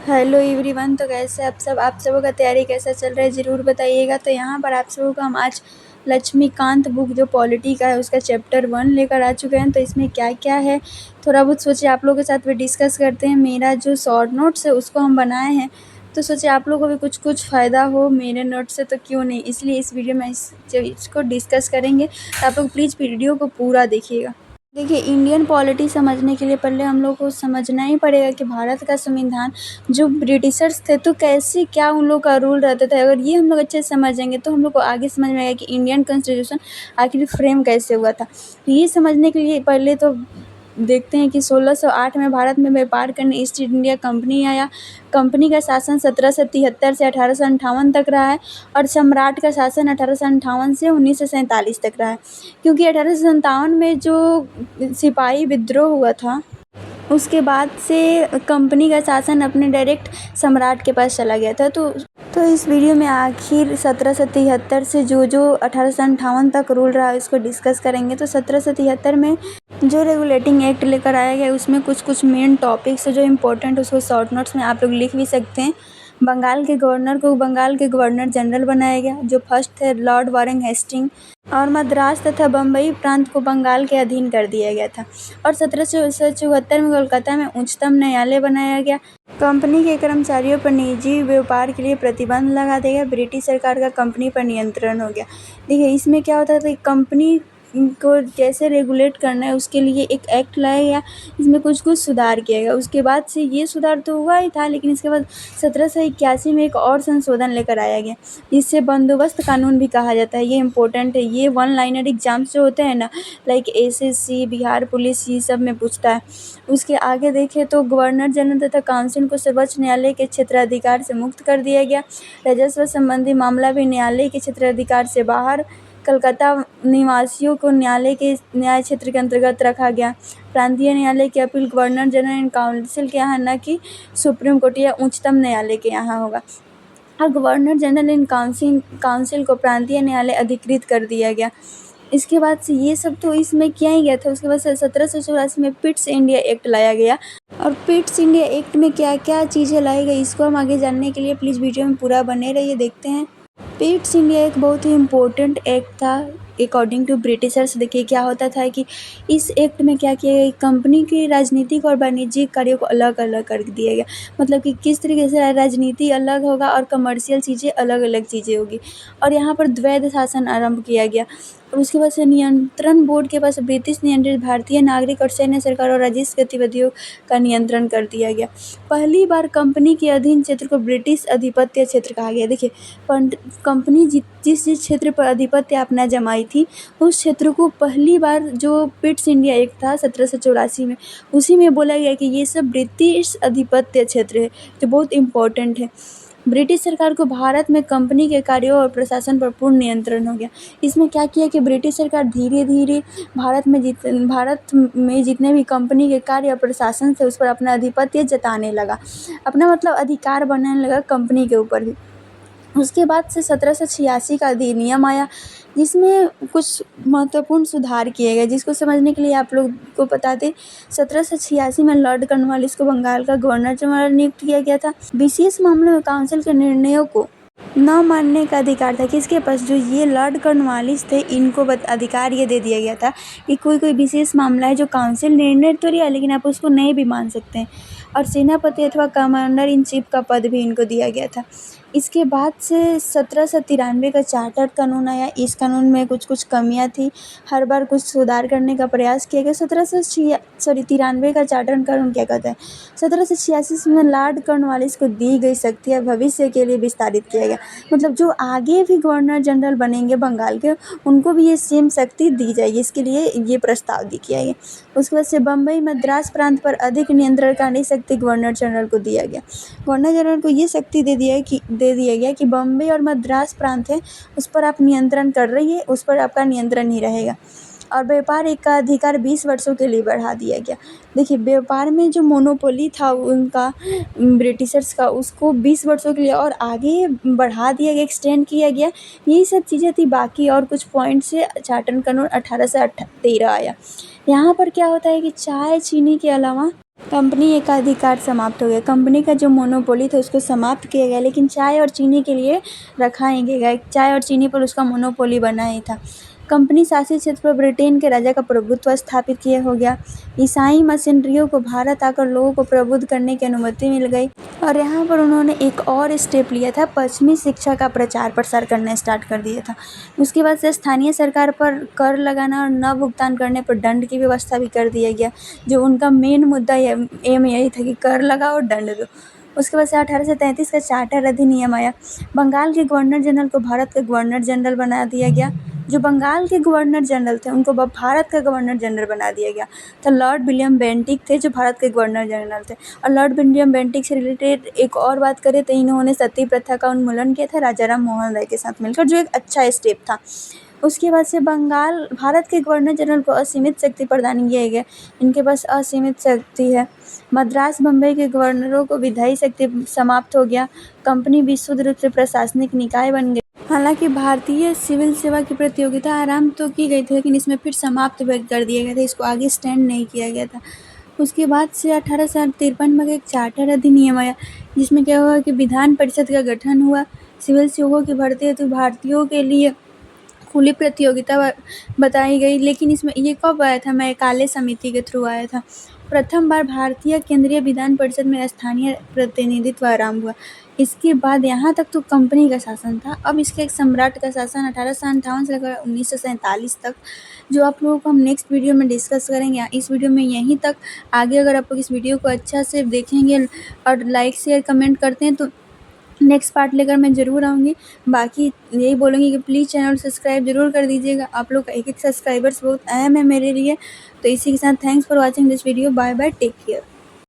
Hello everyone. तो कैसे आप सबों का तैयारी कैसा चल रहा है ज़रूर बताइएगा। तो यहाँ पर आप सबों को हम आज लक्ष्मीकांत बुक जो पॉलिटी का है उसका चैप्टर 1 लेकर आ चुके हैं। तो इसमें क्या क्या है थोड़ा बहुत सोचे आप लोगों के साथ में डिस्कस करते हैं। मेरा जो शॉर्ट नोट्स है उसको हम बनाए हैं, तो सोचे आप लोगों को भी कुछ फ़ायदा हो मेरे नोट से, तो क्यों नहीं, इसलिए इस वीडियो में इस चीज़ को डिस्कस करेंगे। तो आप लोग प्लीज़ वीडियो को पूरा देखिएगा। देखिए, इंडियन पॉलिटी समझने के लिए पहले हम लोग को समझना ही पड़ेगा कि भारत का संविधान जो ब्रिटिशर्स थे तो कैसे क्या उन लोग का रूल रहता था। अगर ये हम लोग अच्छे से समझेंगे तो हम लोग को आगे समझ में आएगा कि इंडियन कॉन्स्टिट्यूशन आखिर फ्रेम कैसे हुआ था। ये समझने के लिए पहले तो देखते हैं कि 1608 में भारत में व्यापार करने ईस्ट इंडिया कंपनी आया। कंपनी का शासन 1773 से 1858 तक रहा है और सम्राट का शासन 1858 से 1947 तक रहा है। क्योंकि 1857 में जो सिपाही विद्रोह हुआ था उसके बाद से कंपनी का शासन अपने डायरेक्ट सम्राट के पास चला गया था। तो इस वीडियो में आखिर 1773 से जो 1858 तक रूल रहा है इसको डिस्कस करेंगे। तो 1773 में जो रेगुलेटिंग एक्ट लेकर आया गया उसमें कुछ मेन टॉपिक्स जो इम्पोर्टेंट उसको शॉर्ट नोट्स में आप लोग लिख भी सकते हैं। बंगाल के गवर्नर को बंगाल के गवर्नर जनरल बनाया गया, जो फर्स्ट थे लॉर्ड वारेन हेस्टिंग, और मद्रास तथा बम्बई प्रांत को बंगाल के अधीन कर दिया गया था। और 1774 में कोलकाता में उच्चतम न्यायालय बनाया गया। कंपनी के कर्मचारियों पर निजी व्यापार के लिए प्रतिबंध लगा दिया गया। ब्रिटिश सरकार का कंपनी पर नियंत्रण हो गया। देखिए, इसमें क्या होता था, कंपनी को कैसे रेगुलेट करना है उसके लिए एक एक्ट लाया गया, इसमें कुछ सुधार किया गया। उसके बाद से ये सुधार तो हुआ ही था, लेकिन इसके बाद 1781 में एक और संशोधन लेकर आया गया, जिससे बंदोबस्त कानून भी कहा जाता है। ये इम्पोर्टेंट है, ये वन लाइनर एग्जाम्स जो होते हैं ना, लाइक एसएससी, बिहार पुलिस, ये सब में पूछता है। उसके आगे देखें तो गवर्नर जनरल तथा काउंसिल को सर्वोच्च न्यायालय के क्षेत्राधिकार से मुक्त कर दिया गया। राजस्व संबंधी मामला भी न्यायालय के क्षेत्राधिकार से बाहर। कलकत्ता निवासियों को न्यायालय के न्याय क्षेत्र के अंतर्गत रखा गया। प्रांतीय न्यायालय की appeal governor general and council के यहाँ, न कि सुप्रीम कोर्ट या उच्चतम न्यायालय के यहाँ होगा। और गवर्नर जनरल एंड काउंसिल को प्रांतीय न्यायालय अधिकृत कर दिया गया। इसके बाद से ये सब तो इसमें किया ही गया था। उसके बाद से 1784 में पिट्स इंडिया एक्ट लाया गया। और पिट्स इंडिया एक्ट में क्या क्या चीज़ें लाई गई इसको हम आगे जानने के लिए प्लीज़ वीडियो में पूरा बने रहिए, देखते हैं। पिट्स इंडिया एक बहुत ही इम्पोर्टेंट एक्ट था अकॉर्डिंग टू ब्रिटिशर्स। देखिए क्या होता था कि इस एक्ट में क्या किया गया, कंपनी के राजनीतिक और वाणिज्यिक कार्यों को अलग अलग कर दिया गया। मतलब कि किस तरीके से राजनीति अलग होगा और कमर्शियल चीज़ें अलग अलग चीज़ें होगी। और यहाँ पर द्वैध शासन आरंभ किया गया। और उसके बाद से नियंत्रण बोर्ड के पास ब्रिटिश नियंत्रित भारतीय नागरिक और सैन्य सरकार और राजस्व गतिविधियों का नियंत्रण कर दिया गया। पहली बार कंपनी के अधीन क्षेत्र को ब्रिटिश अधिपत्य क्षेत्र कहा गया। देखिए, कंपनी जिस क्षेत्र पर अधिपत्य अपना जमाई थी उस क्षेत्र को पहली बार जो पिट्स इंडिया एक्ट था 1784 में, उसी में बोला गया कि ये सब ब्रिटिश अधिपत्य क्षेत्र है, जो बहुत इम्पोर्टेंट है। ब्रिटिश सरकार को भारत में कंपनी के कार्यों और प्रशासन पर पूर्ण नियंत्रण हो गया। इसमें क्या किया कि ब्रिटिश सरकार धीरे धीरे भारत में जितने भी कंपनी के कार्य और प्रशासन थे उस पर अपना अधिपत्य जताने लगा, अपना मतलब अधिकार बनाने लगा कंपनी के ऊपर भी। उसके बाद से 1786 का अधिनियम आया, जिसमें कुछ महत्वपूर्ण सुधार किए गए, जिसको समझने के लिए आप लोग को बता दें 1786 में लॉर्ड कॉर्नवालिस को बंगाल का गवर्नर जनरल नियुक्त किया गया था। विशेष मामलों में काउंसिल के निर्णयों को न मानने का अधिकार था। किसके पास, जो ये लॉर्ड कॉर्नवालिस थे इनको अधिकार ये दे दिया गया था कि कोई विशेष मामला है जो काउंसिल निर्णय तो लिया लेकिन आप उसको नहीं भी मान सकते हैं। और सेनापति अथवा कमांडर इन चीफ का पद भी इनको दिया गया था। इसके बाद से 1793 का चार्टर कानून आया। इस कानून में कुछ कमियां थी, हर बार कुछ सुधार करने का प्रयास किया गया। 1793 का चार्टर कानून क्या कहता है, 1786 में लॉर्ड कॉर्नवालिस को दी गई शक्तियाँ भविष्य के लिए विस्तारित किया गया। मतलब जो आगे भी गवर्नर जनरल बनेंगे बंगाल के, उनको भी ये सेम शक्ति दी जाएगी, इसके लिए ये प्रस्ताव किया गया। उसके बाद से बम्बई मद्रास प्रांत पर अधिक नियंत्रण करने शक्ति गवर्नर जनरल को दिया गया। गवर्नर जनरल को ये शक्ति दे दिया गया कि बम्बई और मद्रास प्रांत है उस पर आप नियंत्रण कर रही है, उस पर आपका नियंत्रण नहीं रहेगा। और व्यापार एक का अधिकार 20 वर्षों के लिए बढ़ा दिया गया। देखिए, व्यापार में जो मोनोपोली था उनका ब्रिटिशर्स का, उसको 20 वर्षों के लिए और आगे बढ़ा दिया गया, एक्सटेंड किया गया। यही सब चीज़ें थी। बाकी और कुछ पॉइंट से चार्टर कानून 1813 आया। यहाँ पर क्या होता है कि चाय चीनी के अलावा कंपनी एकाधिकार समाप्त हो गया। कंपनी का जो मोनोपोली था उसको समाप्त किया गया, लेकिन चाय और चीनी के लिए रखा ही गया। चाय और चीनी पर उसका मोनोपोली बना ही था। कंपनी शासित क्षेत्र पर ब्रिटेन के राजा का प्रभुत्व स्थापित किया हो गया। ईसाई मिशनरियों को भारत आकर लोगों को प्रबुद्ध करने की अनुमति मिल गई और यहाँ पर उन्होंने एक और स्टेप लिया था, पश्चिमी शिक्षा का प्रचार प्रसार करना स्टार्ट कर दिया था। उसके बाद से स्थानीय सरकार पर कर लगाना और न भुगतान करने पर दंड की व्यवस्था भी कर दिया गया। जो उनका मेन मुद्दा एम यही था कि कर लगाओ और दंड दो। उसके बाद से 1833 का चार्टर अधिनियम आया। बंगाल के गवर्नर जनरल को भारत का गवर्नर जनरल बना दिया गया। जो बंगाल के गवर्नर जनरल थे उनको भारत का गवर्नर जनरल बना दिया गया। तो लॉर्ड विलियम बेंटिक थे जो भारत के गवर्नर जनरल थे। और लॉर्ड विलियम बेंटिक से रिलेटेड एक और बात करें तो इन्होंने सती प्रथा का उन्मूलन किया था राजा राम मोहन राय के साथ मिलकर, जो एक अच्छा स्टेप था। उसके बाद से बंगाल भारत के गवर्नर जनरल को असीमित शक्ति प्रदान किया गया। इनके पास असीमित शक्ति है। मद्रास बम्बई के गवर्नरों को विधायी शक्ति समाप्त हो गया। कंपनी विशुद्ध रूप से प्रशासनिक निकाय बन गई। हालांकि भारतीय सिविल सेवा की प्रतियोगिता आरंभ तो की गई थी, लेकिन इसमें फिर समाप्त कर दिया गया था। इसको आगे स्टैंड नहीं किया गया था। उसके बाद से 1853 में एक चार्टर अधिनियम आया, जिसमें क्या हुआ कि विधान परिषद का गठन हुआ। सिविल सेवकों की भर्ती हेतु भारतीयों के लिए खुली प्रतियोगिता बताई गई, लेकिन इसमें ये कब आया था, मैकाले समिति के थ्रू आया था। प्रथम बार भारतीय केंद्रीय विधान परिषद में स्थानीय प्रतिनिधित्व आरंभ हुआ। इसके बाद यहाँ तक तो कंपनी का शासन था। अब इसके एक सम्राट का शासन 1858 से लेकर 1947 तक, जो आप लोगों को हम नेक्स्ट वीडियो में डिस्कस करेंगे। इस वीडियो में यहीं तक। आगे अगर आप लोग इस वीडियो को अच्छा से देखेंगे और लाइक शेयर कमेंट करते हैं तो नेक्स्ट पार्ट लेकर मैं ज़रूर आऊँगी। बाकी यही बोलूँगी कि प्लीज़ चैनल सब्सक्राइब ज़रूर कर दीजिएगा। आप लोग का एक सब्सक्राइबर्स बहुत अहम है मेरे लिए। तो इसी के साथ thanks for watching this video. Bye bye, take care.